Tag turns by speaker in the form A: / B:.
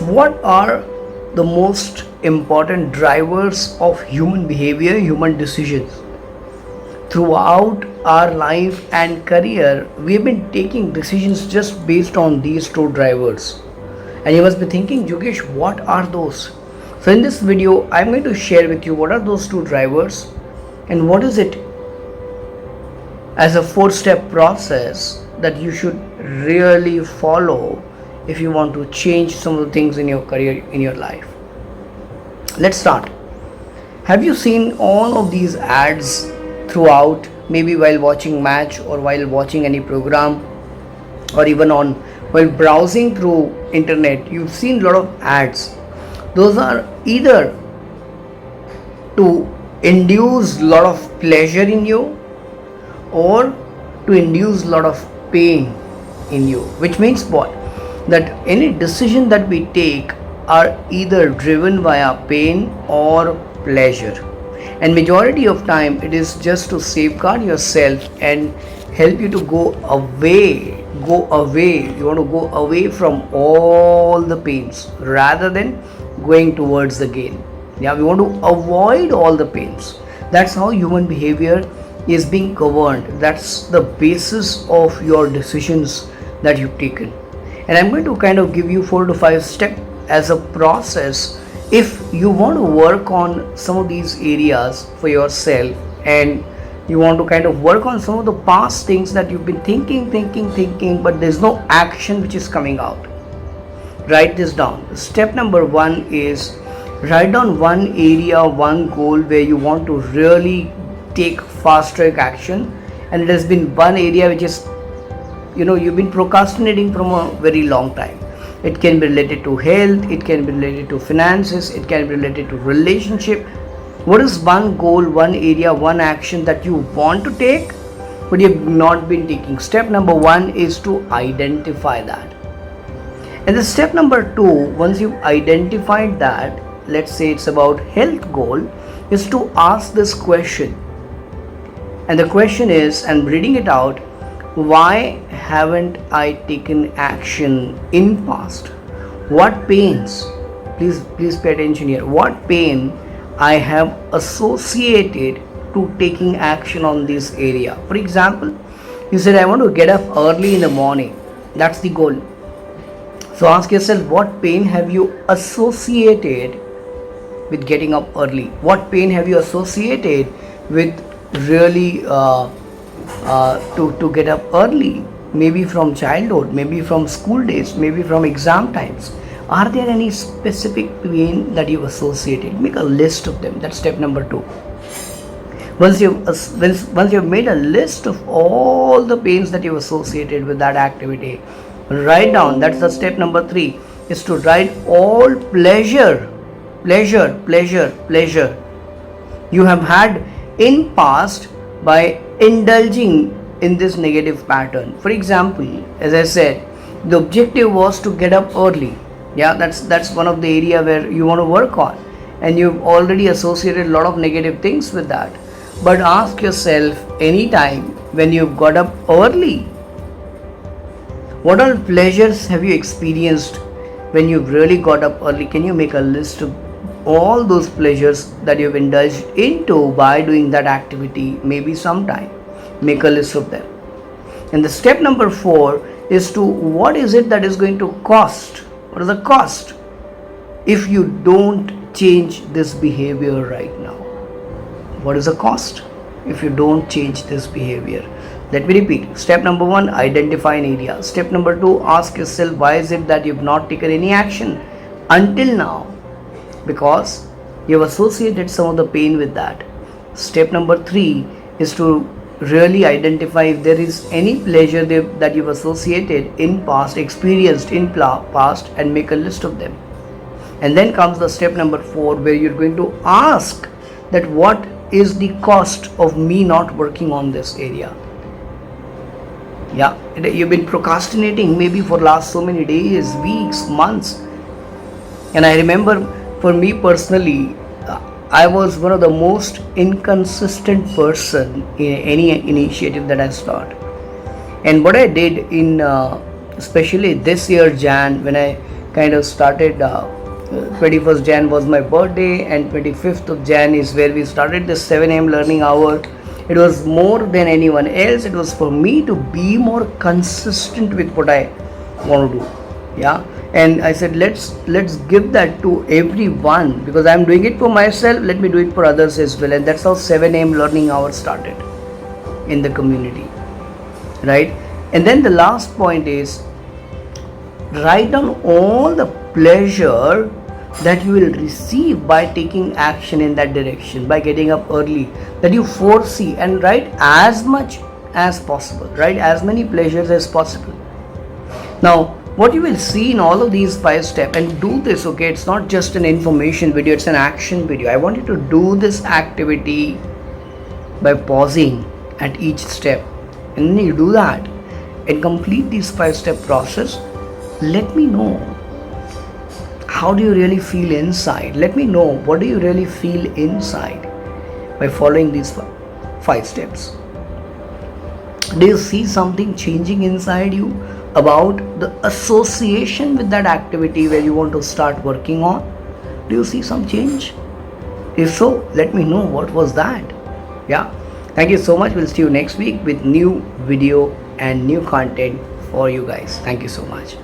A: what are the most important drivers of human behavior, human decisions? Throughout our life and career, we have been taking decisions just based on these two drivers. And you must be thinking, Yogesh, what are those? So, in this video, I'm going to share with you what are those two drivers and what is it as a four-step process that you should really follow if you want to change some of the things in your career, in your life. Let's start. Have you seen all of these ads throughout, maybe while watching match or while watching any program, or even while browsing through internet? You've seen a lot of ads. Those are either to induce a lot of pleasure in you or to induce a lot of pain in you, which means what? That any decision that we take are either driven via pain or pleasure, and majority of time it is just to safeguard yourself and help you to go away. You want to go away from all the pains rather than going towards the gain. Yeah, we want to avoid all the pains. That's how human behavior is being governed. That's the basis of your decisions that you've taken. And I'm going to kind of give you 4 to 5 steps as a process if you want to work on some of these areas for yourself, and you want to kind of work on some of the past things that you've been thinking, but there's no action which is coming out. Write this down. Step number 1 is write down one area, one goal where you want to really take fast track action, and it has been one area which is, you've been procrastinating from a very long time. It can be related to health, it can be related to finances, it can be related to relationship. What is one goal, one area, one action that you want to take but you have not been taking? Step number 1 is to identify that. And the step number 2, once you've identified that, let's say it's about health goal, is to ask this question. And the question is, and reading it out, why haven't I taken action in past? What pains, please pay attention here, what pain I have associated to taking action on this area? For example, you said I want to get up early in the morning. That's the goal. So ask yourself, what pain have you associated with getting up early? What pain have you associated with really to get up early? Maybe from childhood, maybe from school days, maybe from exam times. Are there any specific pain that you've associated? Make a list of them. That's step number 2. Once you've made a list of all the pains that you've associated with that activity, write down. That's the step number 3, is to write all pleasure you have had in past by indulging in this negative pattern. For example, as I said, the objective was to get up early. Yeah, that's one of the area where you want to work on, and you've already associated a lot of negative things with that. But ask yourself, anytime when you've got up early, what all pleasures have you experienced when you've really got up early? Can you make a list of all those pleasures that you've indulged into by doing that activity? Maybe sometime. Make a list of them. And the step number 4 is to, what is it that is going to cost? What is the cost if you don't change this behavior right now? What is the cost if you don't change this behavior? Let me repeat. Step number 1, identify an area. Step number 2, ask yourself, why is it that you've not taken any action until now? Because you've associated some of the pain with that. Step number 3 is to really identify if there is any pleasure that you've associated in past, experienced in past, and make a list of them. And then comes the step number 4, where you're going to ask that what is the cost of me not working on this area? Yeah, you've been procrastinating maybe for last so many days, weeks, months. And I remember, for me personally, I was one of the most inconsistent person in any initiative that I start. And what I did in especially this year Jan, when I kind of started. 21st Jan was my birthday, and 25th of Jan is where we started this 7 a.m. learning hour. It was more than anyone else. It was for me to be more consistent with what I want to do. Yeah, and I said let's give that to everyone, because I'm doing it for myself. Let me do it for others as well, and that's how 7 a.m. learning hour started in the community, right? And then the last point is, write down all the pleasure that you will receive by taking action in that direction, by getting up early, that you foresee, and write as much as possible, write as many pleasures as possible. Now, what you will see in all of these 5 steps, and do this, okay, it's not just an information video, it's an action video. I want you to do this activity by pausing at each step, and then you do that and complete this 5-step process. Let me know, how do you really feel inside? Let me know, what do you really feel inside by following these 5 steps? Do you see something changing inside you about the association with that activity where you want to start working on? Do you see some change? If so, let me know what was that. Yeah, thank you so much. We'll see you next week with new video and new content for you guys. Thank you so much.